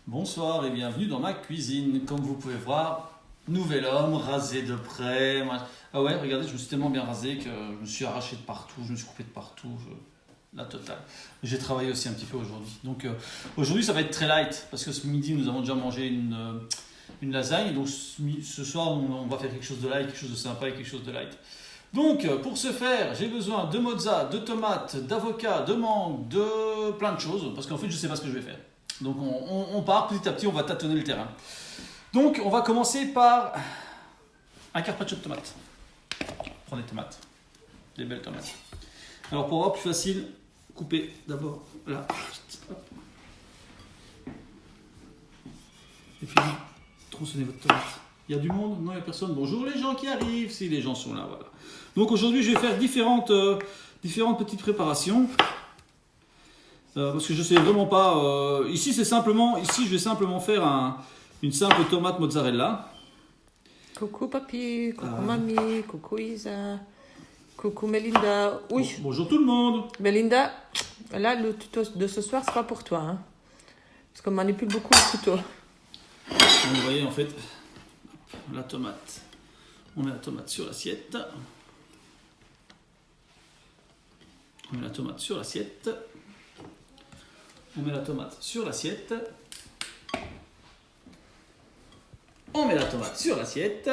Bonsoir et bienvenue dans ma cuisine. Comme vous pouvez voir, nouvel homme, rasé de près. Ah ouais, regardez, je me suis tellement bien rasé que je me suis arraché de partout, je me suis coupé de partout, la totale. J'ai travaillé aussi un petit peu aujourd'hui. Donc aujourd'hui ça va être très light parce que ce midi nous avons déjà mangé une lasagne. Donc ce soir on va faire quelque chose de light, quelque chose de sympa et quelque chose de light. Donc pour ce faire, j'ai besoin de mozza, de tomates, d'avocat, de mangue, de plein de choses parce qu'en fait je ne sais pas ce que je vais faire. Donc on part petit à petit, on va tâtonner le terrain. Donc on va commencer par un carpaccio de tomates. Prends des tomates, des belles tomates. Alors pour avoir plus facile, coupez d'abord là. Et puis tronçonnez votre tomate. Il y a du monde? Non, il n'y a personne. Bonjour les gens qui arrivent, si les gens sont là, voilà. Donc aujourd'hui je vais faire différentes petites préparations. Parce que je sais vraiment pas. Ici c'est simplement, ici je vais simplement faire une simple tomate mozzarella. Coucou papy, coucou mamie, coucou Isa, coucou Melinda. Oui. Bonjour tout le monde. Melinda, là le tuto de ce soir sera pour toi, hein, parce qu'on manipule beaucoup le couteau. Donc, vous voyez en fait la tomate. On met la tomate sur l'assiette. On met la tomate sur l'assiette. On met la tomate sur l'assiette. On met la tomate sur l'assiette.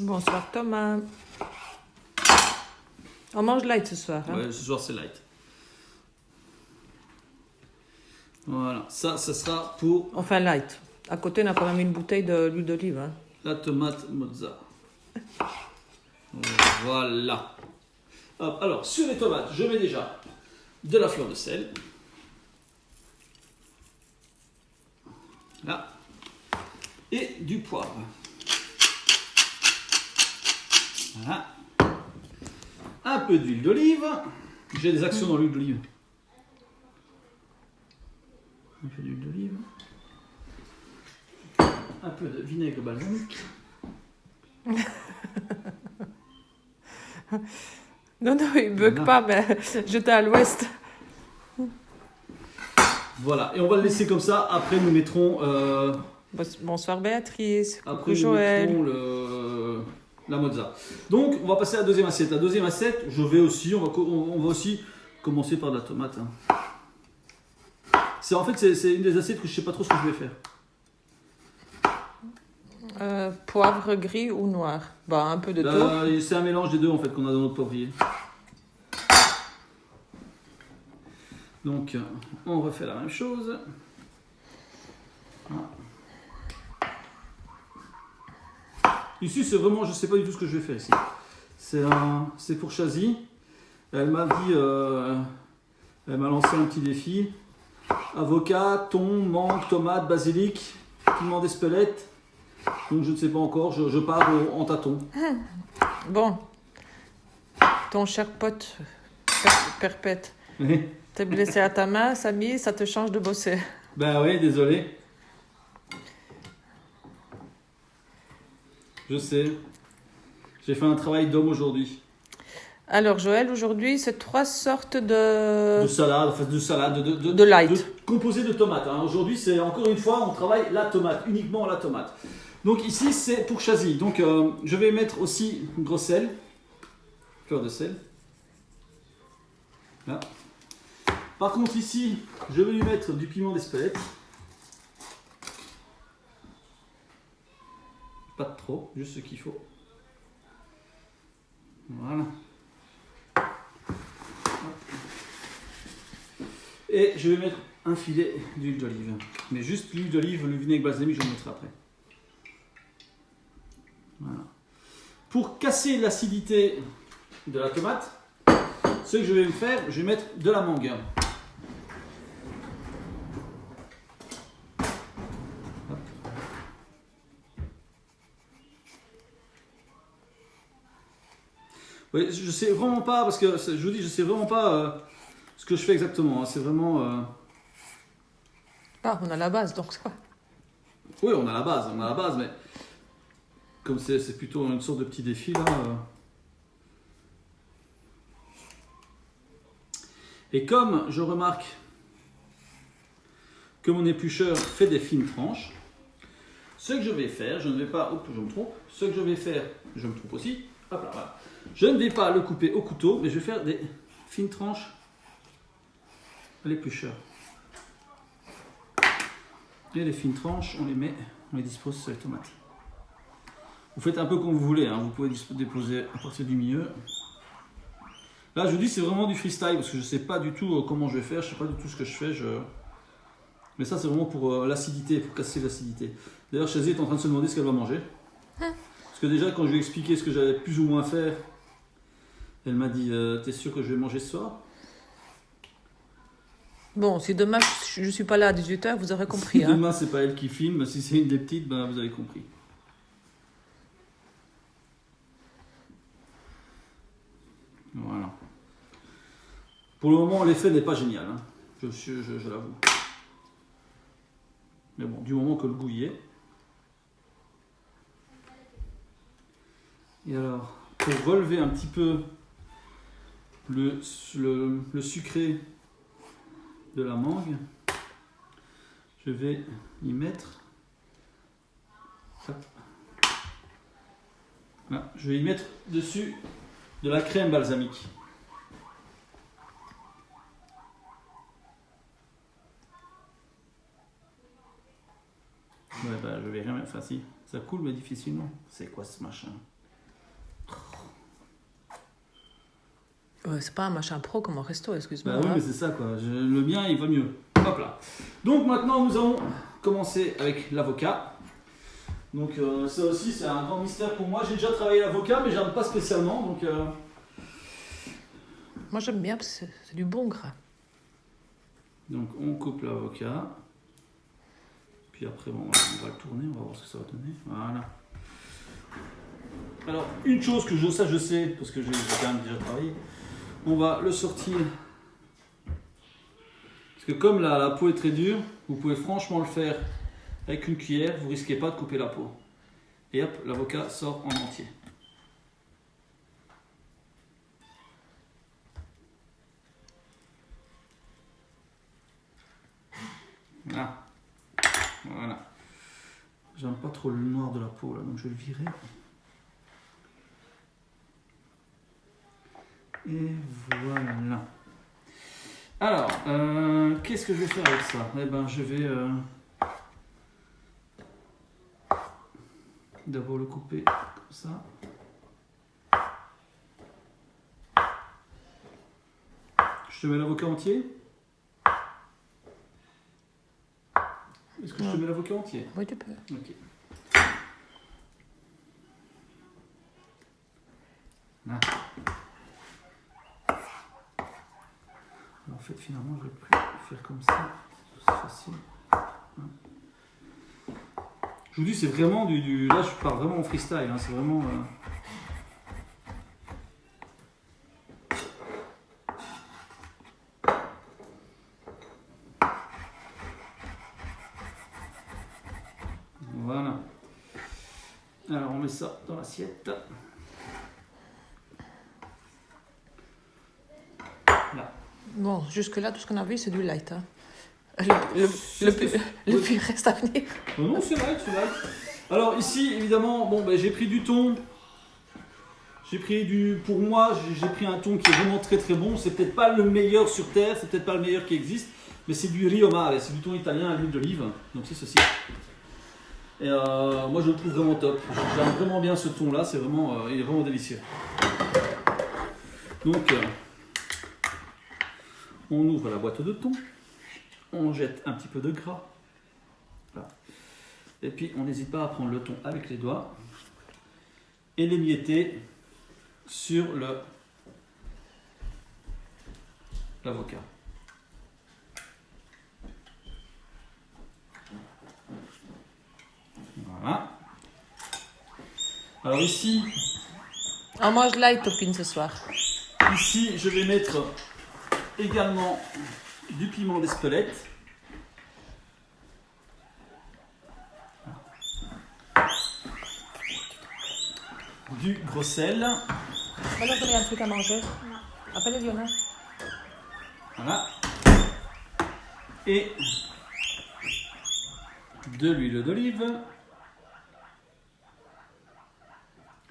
Bonsoir Thomas. On mange light ce soir. Hein? Ouais, ce soir c'est light. Voilà, ça sera pour Enfin light. À côté, on a quand même une bouteille d'huile d'olive. Hein? la tomate mozza. Voilà. Hop, alors, sur les tomates, je mets déjà de la fleur de sel. Là. Et du poivre. Voilà. Un peu d'huile d'olive. J'ai des actions dans l'huile d'olive. Un peu d'huile d'olive. Un peu de vinaigre balsamique. Non, il bug pas, mais j'étais à l'ouest. Voilà, et on va le laisser comme ça. Après, nous mettrons. Bonsoir Béatrice. Après, Coucou nous Joël. mettrons la mozza. Donc, on va passer à la deuxième assiette. La deuxième assiette, on va aussi commencer par de la tomate. Hein. C'est une des assiettes que je ne sais pas trop ce que je vais faire. Poivre gris ou noir? Bah, un peu de tout. C'est un mélange des deux en fait qu'on a dans notre poivrier. Donc, on refait la même chose. Voilà. Ici, c'est vraiment, je ne sais pas du tout ce que je vais faire ici. C'est pour Chazy. Elle m'a dit, elle m'a lancé un petit défi. Avocat, thon, mangue, tomate, basilic, piment d'Espelette. Donc je ne sais pas encore, je pars en tâton. Bon, ton cher pote perpète, Oui. t'es blessé à ta main, Samy, ça te change de bosser. Ben oui, désolé. Je sais. J'ai fait un travail d'homme aujourd'hui. Alors Joël, aujourd'hui, c'est 3 sortes de... De salade, en fait, de light. Composé de tomates. Hein. Aujourd'hui, c'est encore une fois, on travaille la tomate, uniquement la tomate. Donc ici, c'est pour Chazy. Donc je vais mettre aussi gros sel, fleur de sel. Là. Par contre ici, je vais lui mettre du piment d'Espelette. Pas de trop, juste ce qu'il faut. Voilà. Et je vais mettre un filet d'huile d'olive. Mais juste l'huile d'olive, le vinaigre balsamique, je le mettrai après. Voilà. Pour casser l'acidité de la tomate, ce que je vais faire, je vais mettre de la mangue. Oui, je sais vraiment pas, parce que je vous dis, je sais vraiment pas ce que je fais exactement. Hein. C'est vraiment. Ah, on a la base, donc ça. Oui, on a la base, mais comme c'est plutôt une sorte de petit défi là. Et comme je remarque que mon éplucheur fait des fines tranches, ce que je vais faire, je ne vais pas, oups, je me trompe, ce que je vais faire, je me trompe aussi, hop là, voilà. Je ne vais pas le couper au couteau, mais je vais faire des fines tranches à l'éplucheur. Et les fines tranches, on les dispose sur les tomates. Vous faites un peu comme vous voulez, hein. Vous pouvez déposer à partir du milieu. Là, je vous dis, c'est vraiment du freestyle, parce que je ne sais pas du tout comment je vais faire, je ne sais pas du tout ce que je fais. Mais ça, c'est vraiment pour l'acidité, pour casser l'acidité. D'ailleurs, Chazy est en train de se demander ce qu'elle va manger. Parce que déjà, quand je lui ai expliqué ce que j'allais plus ou moins faire, elle m'a dit, t'es sûr que je vais manger ce soir? Bon, si demain je ne suis pas là à 18h, vous aurez compris. Si demain, c'est pas elle qui filme, si c'est une des petites, ben, vous avez compris. Voilà. Pour le moment, l'effet n'est pas génial, hein. Je l'avoue. Mais bon, du moment que le goût y est. Et alors, pour relever un petit peu le sucré de la mangue, je vais y mettre. Là, je vais y mettre dessus de la crème balsamique. Ouais, bah, je vais rien mettre. Enfin, si, ça coule, mais difficilement. C'est quoi ce machin? Ouais, c'est pas un machin pro comme au resto, excuse-moi. Bah oui, mais c'est ça, quoi. Le mien, il va mieux. Hop là. Donc maintenant, nous allons commencer avec l'avocat. Donc ça aussi, c'est un grand mystère pour moi. J'ai déjà travaillé l'avocat, mais j'aime pas spécialement. Donc, moi, j'aime bien parce que c'est du bon gras. donc on coupe l'avocat. Puis après, bon, on va le tourner, on va voir ce que ça va donner. Voilà. Alors, une chose que je sais, parce que j'ai quand même déjà travaillé, on va le sortir. Parce que comme la peau est très dure, vous pouvez franchement le faire avec une cuillère, vous risquez pas de couper la peau. Et hop, l'avocat sort en entier. Voilà. Voilà. J'aime pas trop le noir de la peau là, donc je vais le virer. Et voilà. Alors, qu'est-ce que je vais faire avec ça? Eh ben, je vais d'abord le couper comme ça. Je te mets l'avocat entier? Est-ce que je te mets l'avocat entier? Oui, tu peux. Ok. Là. En fait, finalement, je vais plus faire comme ça. C'est facile. Je vous dis, c'est vraiment du. Là, je pars vraiment en freestyle. Hein. C'est vraiment. Voilà. Alors, on met ça dans l'assiette. Là. Bon, jusque-là, tout ce qu'on a vu, c'est du light. Hein. Le pire reste à venir. Non, c'est light, c'est light. Alors, ici, évidemment, bon, ben, j'ai pris du thon. Pour moi, j'ai pris un thon qui est vraiment très très bon. C'est peut-être pas le meilleur sur terre, c'est peut-être pas le meilleur qui existe, mais c'est du Rio Mare, c'est du thon italien à l'huile d'olive. Donc, c'est ceci. Et moi, je le trouve vraiment top. J'aime vraiment bien ce thon là, c'est vraiment, il est vraiment délicieux. Donc, on ouvre la boîte de thon, on jette un petit peu de gras, voilà. Et puis on n'hésite pas à prendre le thon avec les doigts et l'émietter sur l'avocat. Voilà. Alors ici, On mange light Topine ce soir. Ici, je vais mettre également du piment d'Espelette. Du gros sel. On va leur donner un truc à manger. Appelle Lionel. Voilà. Et de l'huile d'olive.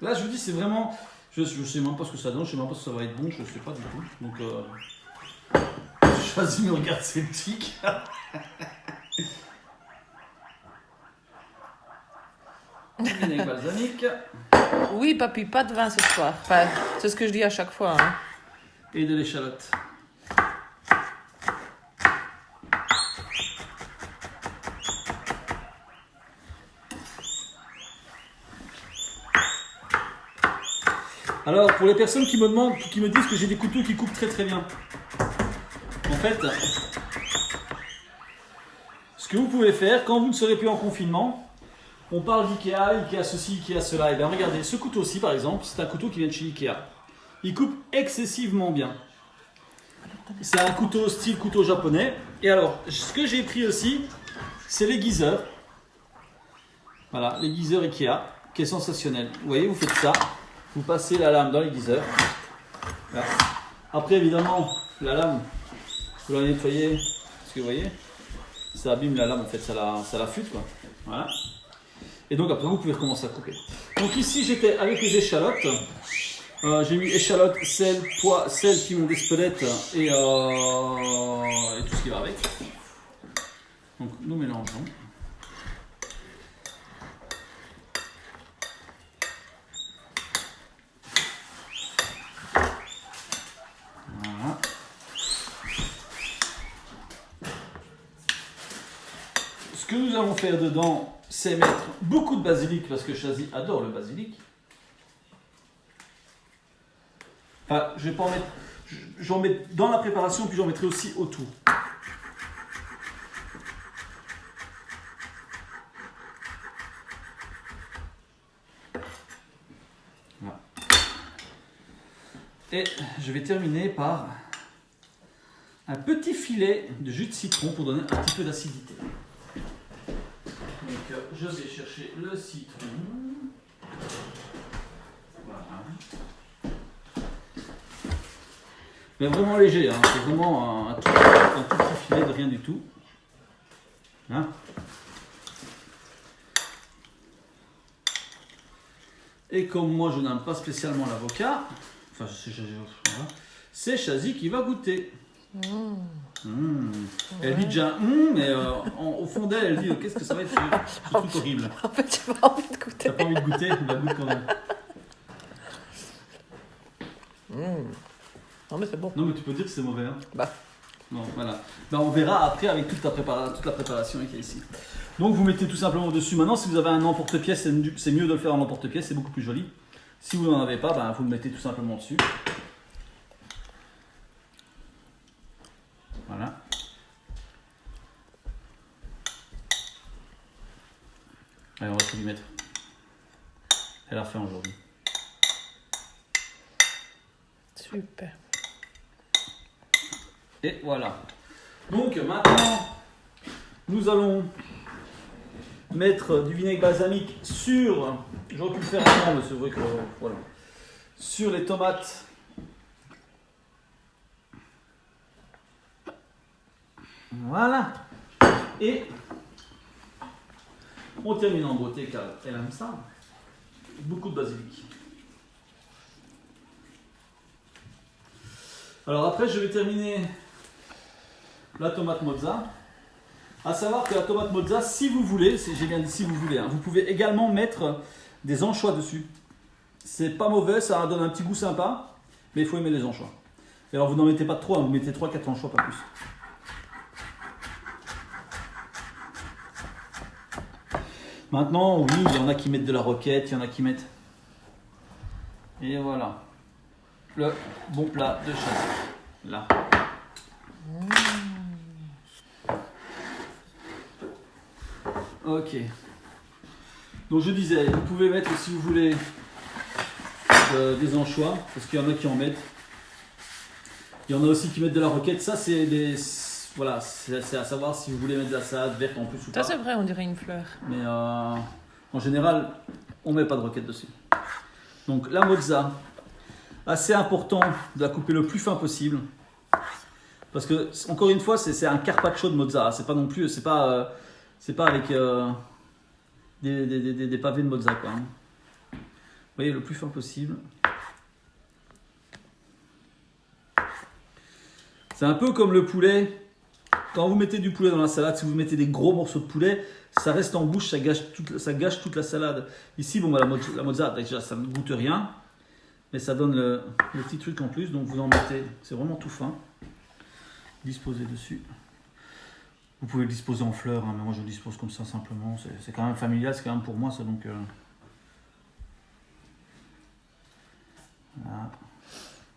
Là, je vous dis, c'est vraiment... Je sais même pas ce que ça donne, je sais même pas si ça va être bon, je sais pas du tout. Donc, je choisis mes regards sceptiques. Vinaigre balsamique. Oui, papy, pas de vin ce soir. Enfin, c'est ce que je dis à chaque fois. Hein. Et de l'échalote. Alors, pour les personnes qui me demandent, qui me disent que j'ai des couteaux qui coupent très très bien, en fait, ce que vous pouvez faire quand vous ne serez plus en confinement, on parle d'Ikea, Ikea ceci, Ikea cela, et bien regardez, ce couteau-ci par exemple, c'est un couteau qui vient de chez Ikea. Il coupe excessivement bien. C'est un couteau style couteau japonais. Et alors, ce que j'ai pris aussi, c'est l'aiguiseur. Voilà, l'aiguiseur Ikea, qui est sensationnel. Vous voyez, vous faites ça. Vous passez la lame dans l'aiguiseur. Voilà. Après, évidemment, la lame, vous la nettoyez. Parce que vous voyez, ça abîme la lame, en fait, ça la fute, quoi. Voilà. Et donc, après, vous pouvez recommencer à couper. Donc, ici, j'étais avec les échalotes. J'ai mis échalotes, sel, pois, sel, piment d'Espelette et tout ce qui va avec. Donc, nous mélangeons. Voilà. Ce que nous allons faire dedans, c'est mettre beaucoup de basilic parce que Chazy adore le basilic. Enfin, je vais pas en mettre. J'en mets dans la préparation, puis j'en mettrai aussi autour. Voilà. Et je vais terminer par un petit filet de jus de citron pour donner un petit peu d'acidité. Donc, je vais chercher le citron. Voilà. Mais vraiment léger, hein. C'est vraiment un tout petit filet de rien du tout. Hein. Et comme moi je n'aime pas spécialement l'avocat, enfin c'est Chazy qui va goûter. Elle dit déjà mais au fond d'elle, elle dit qu'est-ce que ça va être ce truc horrible. En fait, j'ai pas envie de goûter. T'as pas envie de goûter, bah goûte quand même. Non, mais c'est bon. Non, mais tu peux dire que c'est mauvais. Hein. Bah. Bon, voilà. Ben, on verra après avec toute la préparation qu'il y a ici. Donc, vous mettez tout simplement dessus. Maintenant, si vous avez un emporte-pièce, c'est mieux de le faire en emporte-pièce, c'est beaucoup plus joli. Si vous n'en avez pas, ben, vous le mettez tout simplement dessus. Voilà. Allez, on va tout lui mettre. Elle a faim aujourd'hui. Super. Et voilà. Donc maintenant, nous allons mettre du vinaigre balsamique sur, j'aurais pu le faire avant, mais c'est vrai que voilà, sur les tomates. Voilà. Et on termine en beauté car elle aime ça. Beaucoup de basilic. Alors après, je vais terminer la tomate mozza. À savoir que la tomate mozza, si vous voulez, j'ai bien dit si vous voulez, hein, vous pouvez également mettre des anchois dessus. C'est pas mauvais, ça donne un petit goût sympa, mais il faut aimer les anchois. Et alors vous n'en mettez pas trop, hein, vous mettez 3-4 anchois, pas plus. Maintenant, oui, il y en a qui mettent de la roquette, il y en a qui mettent... Et voilà. Le bon plat de Chazy. Là. Ok. Donc je disais, vous pouvez mettre si vous voulez des anchois, parce qu'il y en a qui en mettent. Il y en a aussi qui mettent de la roquette. Ça, c'est des... Voilà, c'est à savoir si vous voulez mettre de la salade verte en plus ou pas. Ça, c'est vrai, on dirait une fleur. Mais en général, on met pas de roquette dessus. Donc la mozza, assez important de la couper le plus fin possible. Parce que, encore une fois, c'est un carpaccio de mozza. Hein. C'est pas non plus, c'est pas avec des pavés de mozza, quoi. Hein. Vous voyez, le plus fin possible. C'est un peu comme le poulet. Quand vous mettez du poulet dans la salade, si vous mettez des gros morceaux de poulet, ça reste en bouche, ça gâche toute la salade. Ici, bon, bah, la mozza, déjà, ça ne goûte rien, mais ça donne le petit truc en plus. Donc vous en mettez, c'est vraiment tout fin. Disposez dessus. Vous pouvez le disposer en fleurs, hein, mais moi je le dispose comme ça simplement. C'est quand même familial, c'est quand même pour moi ça. Donc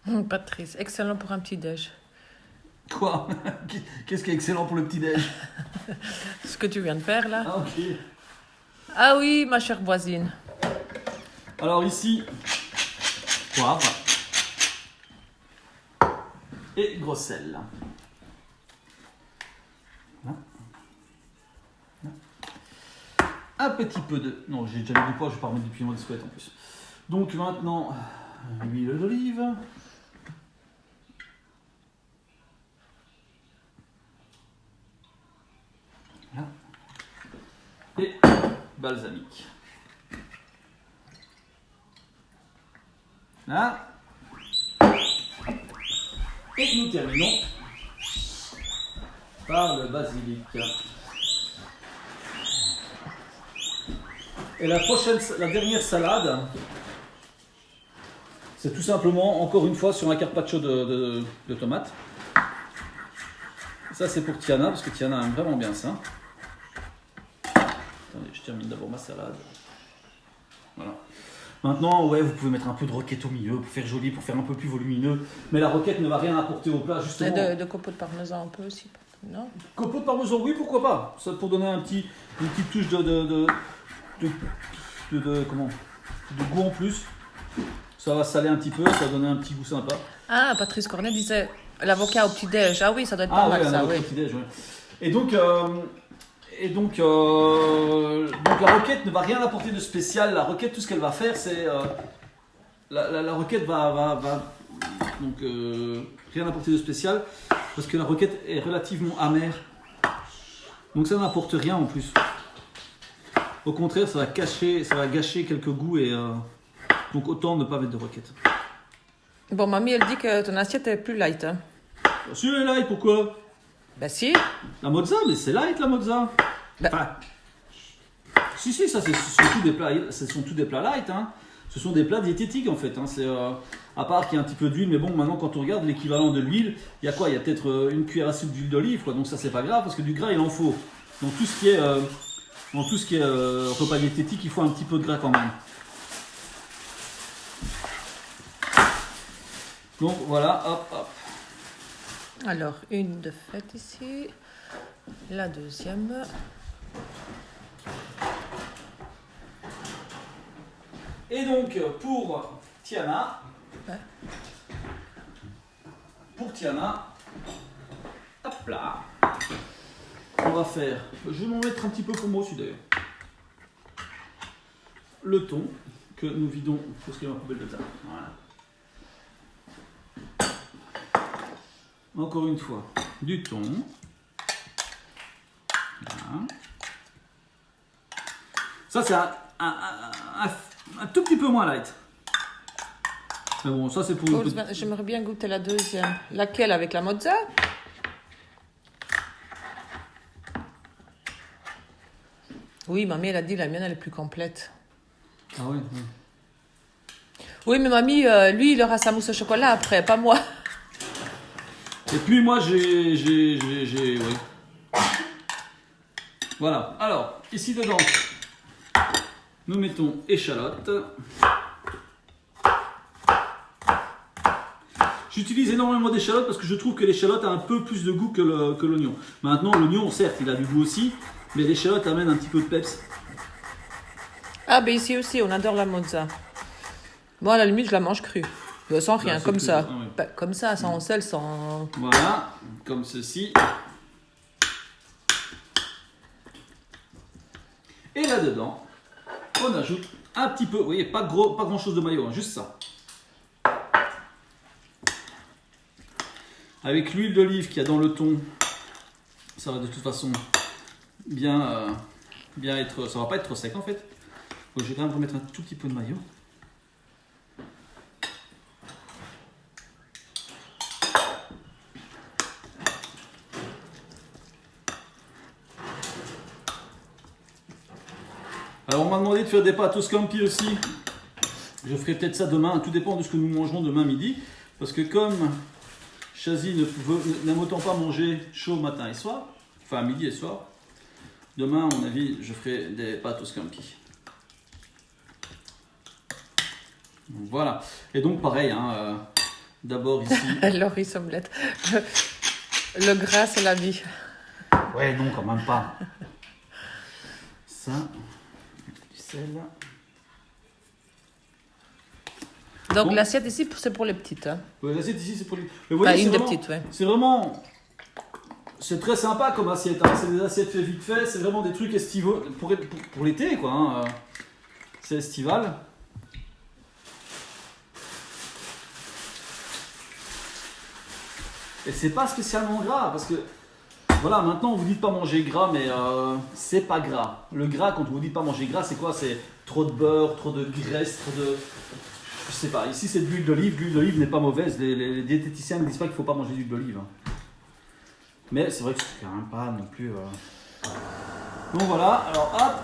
voilà. Patrice, excellent pour un petit déj. Quoi? Qu'est-ce qui est excellent pour le petit-déj? Ce que tu viens de faire là. Ah, ok. Ah oui, ma chère voisine. Alors ici, poivre et gros sel. Un petit peu de... Non, j'ai déjà mis du poivre, je vais pas remettre du piment d'Escouette en plus. Donc maintenant, l'huile d'olive. Voilà. Et balsamique. Là. Et nous terminons par le basilic. Et la dernière salade, c'est tout simplement, encore une fois, sur un carpaccio de tomates. Ça, c'est pour Tiana, parce que Tiana aime vraiment bien ça. Attendez, je termine d'abord ma salade. Voilà. Maintenant, ouais, vous pouvez mettre un peu de roquette au milieu pour faire joli, pour faire un peu plus volumineux. Mais la roquette ne va rien apporter au plat, justement. Et de copeaux de parmesan un peu aussi, non? Copeaux de parmesan, oui, pourquoi pas. Ça, pour donner une petite touche de goût en plus. Ça va saler un petit peu, ça va donner un petit goût sympa. Ah, Patrice Cornet disait l'avocat au petit-déj. Ah oui, ça doit être pas mal, ça, oui. Au petit-déj, ouais. Et donc la roquette ne va rien apporter de spécial. La roquette, tout ce qu'elle va faire, c'est... la roquette va donc rien apporter de spécial, parce que la roquette est relativement amère. Donc ça n'apporte rien en plus. Au contraire, ça va gâcher quelques goûts et donc autant ne pas mettre de roquette. Bon, mamie, elle dit que ton assiette est plus light. Hein. Si elle est light, pourquoi? Bah si. La mozza, mais c'est light la mozza. Bah. Enfin, si, ça ce sont tous des plats light. Hein. Ce sont des plats diététiques en fait. Hein. C'est à part qu'il y a un petit peu d'huile, mais bon, maintenant quand on regarde l'équivalent de l'huile, il y a quoi? Il y a peut-être une cuillère à soupe d'huile d'olive, quoi. Donc ça c'est pas grave parce que du gras il en faut. Donc tout ce qui est repas diététique, il faut un petit peu de gras quand même. Donc voilà, hop. Alors, une de faite ici. La deuxième. Et donc pour Tiana, hop là, on va faire, je vais m'en mettre un petit peu pour moi aussi d'ailleurs, le thon que nous vidons, parce qu'il y a ma poubelle de table. Voilà. Encore une fois, du thon. Voilà. Ça c'est un tout petit peu moins light. Mais bon, ça c'est pour une petite... J'aimerais bien goûter la deuxième. Laquelle, avec la mozza? Oui, mamie, elle a dit la mienne, elle est plus complète. Ah oui. Oui, mais mamie, lui, il aura sa mousse au chocolat après, pas moi. Et puis moi, oui. Voilà. Alors, ici dedans, nous mettons échalote. J'utilise énormément d'échalote parce que je trouve que l'échalote a un peu plus de goût que l'oignon. Maintenant, l'oignon, certes, il a du goût aussi, mais l'échalote amène un petit peu de peps. Ah, ben ici aussi, on adore la mozza. Moi, à la limite, je la mange crue. Sans rien, comme ça. Ah, oui. Bah, comme ça, sans sel, sans... Voilà, comme ceci. Et là-dedans, on ajoute un petit peu, vous voyez, pas grand chose de maillot, hein, juste ça. avec l'huile d'olive qu'il y a dans le thon, ça va de toute façon bien être, ça va pas être trop sec en fait. Donc je vais quand même remettre un tout petit peu de maillot. Alors on m'a demandé de faire des pâtes au scampi aussi. Je ferai peut-être ça demain, tout dépend de ce que nous mangerons demain midi. Parce que comme Chazy n'aime autant pas manger chaud matin et soir, enfin midi et soir, demain à mon avis je ferai des pâtes au scampi. Donc, voilà. Et donc pareil, hein, d'abord ici... Loris Omelette. Le gras, c'est la vie. Ouais, non, quand même pas. Ça, du sel. Donc l'assiette ici, c'est pour les petites. Hein. Ouais, l'assiette ici, c'est pour les... Mais vous voyez, Une des vraiment, petites, ouais. c'est vraiment... C'est très sympa comme assiette. Hein. C'est des assiettes fait vite fait. C'est vraiment des trucs estivaux pour l'été, quoi. Hein. C'est estival. Et c'est pas spécialement gras parce que voilà, maintenant on vous dit de pas manger gras, mais c'est pas gras. Le gras, quand on vous dit de pas manger gras, c'est quoi? C'est trop de beurre, trop de graisse, trop de. Je sais pas. Ici c'est de l'huile d'olive. L'huile d'olive n'est pas mauvaise. Les diététiciens ne disent pas qu'il faut pas manger d'huile d'olive. Hein. Mais c'est vrai que c'est quand même pas non plus. Donc voilà, alors hop.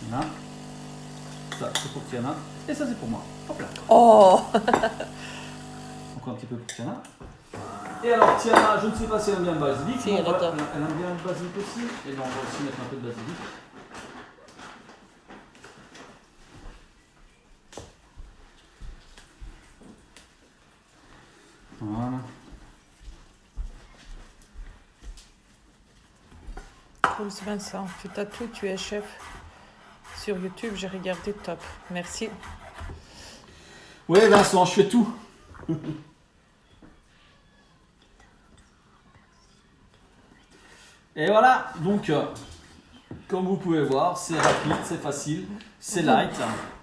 Voilà. Ça c'est pour Tiana. Et ça c'est pour moi. Hop là. Oh. Encore un petit peu pour Tiana. Et alors Tiana, je ne sais pas si elle aime bien le basilic. Si, elle elle adore. aime bien le basilic aussi. Et là on va aussi mettre un peu de basilic. Voilà. Cool, Vincent, tu tatoues, tu es chef. Sur YouTube, j'ai regardé, top. Merci. Ouais Vincent, je fais tout. Et voilà, donc comme vous pouvez voir, c'est rapide, c'est facile, c'est light.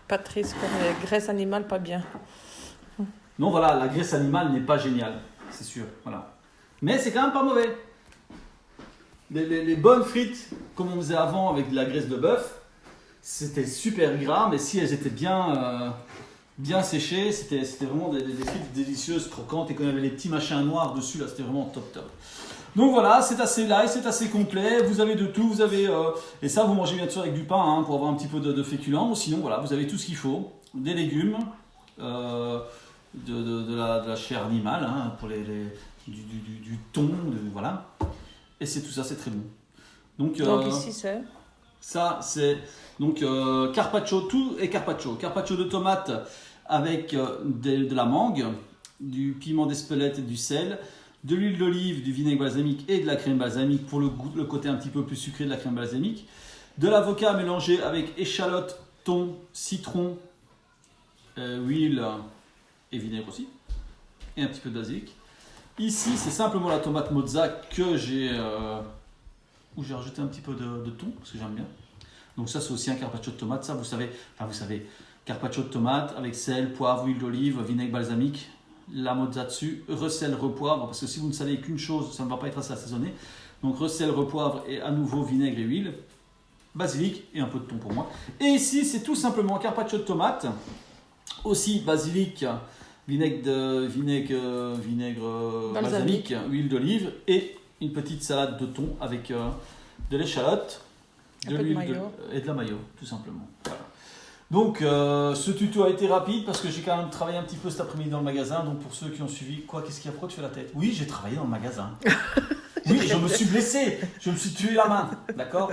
Patrice, pour les graisses animales, pas bien. Non voilà, la graisse animale n'est pas géniale, c'est sûr. Voilà. Mais c'est quand même pas mauvais. Les bonnes frites, comme on faisait avant avec de la graisse de bœuf, c'était super gras, mais si elles étaient bien séchées, c'était vraiment des frites délicieuses, croquantes, et quand il y avait les petits machins noirs dessus, là c'était vraiment top top. Donc voilà, c'est assez light, c'est assez complet, vous avez de tout, vous avez, et ça vous mangez bien sûr avec du pain hein, pour avoir un petit peu de féculents, sinon voilà, vous avez tout ce qu'il faut, des légumes, de la chair animale, hein, pour du thon, voilà, et c'est tout ça, c'est très bon. Donc ici c'est... Ça, c'est donc carpaccio, tout est carpaccio. Carpaccio de tomate avec de la mangue, du piment d'Espelette et du sel, de l'huile d'olive, du vinaigre balsamique et de la crème balsamique pour le goût, le côté un petit peu plus sucré de la crème balsamique, de l'avocat mélangé avec échalote, thon, citron, huile et vinaigre aussi, et un petit peu de basilic. Ici, c'est simplement la tomate mozza que où j'ai rajouté un petit peu de thon, parce que j'aime bien. Donc ça, c'est aussi un carpaccio de tomate. Ça, vous savez, carpaccio de tomate avec sel, poivre, huile d'olive, vinaigre balsamique, la mozza dessus, recel, repoivre, parce que si vous ne savez qu'une chose, ça ne va pas être assez assaisonné. Donc recel, repoivre et à nouveau vinaigre et huile, basilic et un peu de thon pour moi. Et ici, c'est tout simplement carpaccio de tomate, aussi basilic, vinaigre balsamique, huile d'olive et une petite salade de thon avec de l'échalote, de l'huile et de la mayo, tout simplement. Voilà. Donc, ce tuto a été rapide parce que j'ai quand même travaillé un petit peu cet après-midi dans le magasin. Donc, pour ceux qui ont suivi, qu'est-ce qu'il y a? Pourquoi tu fais la tête? Oui, j'ai travaillé dans le magasin. Oui, je me suis blessé, je me suis tué la main, d'accord?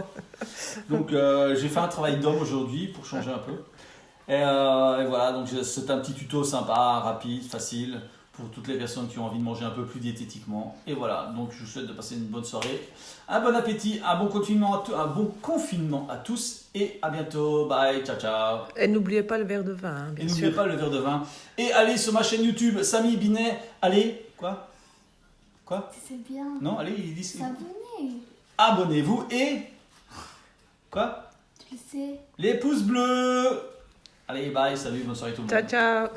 Donc, j'ai fait un travail d'homme aujourd'hui pour changer un peu. Et voilà, donc c'est un petit tuto sympa, rapide, facile, pour toutes les personnes qui ont envie de manger un peu plus diététiquement. Et voilà, donc je vous souhaite de passer une bonne soirée, un bon appétit, un bon confinement à tous, et à bientôt. Bye, ciao, ciao. Et n'oubliez pas le verre de vin, hein, bien et sûr. n'oubliez pas le verre de vin. Et allez sur ma chaîne YouTube, Samy Binet, allez, quoi? C'est bien. Non, allez, il dit... S'abonner. Abonnez-vous et... Quoi? Tu le sais. Les pouces bleus. Allez, bye, salut, bonne soirée tout le monde. Ciao, ciao.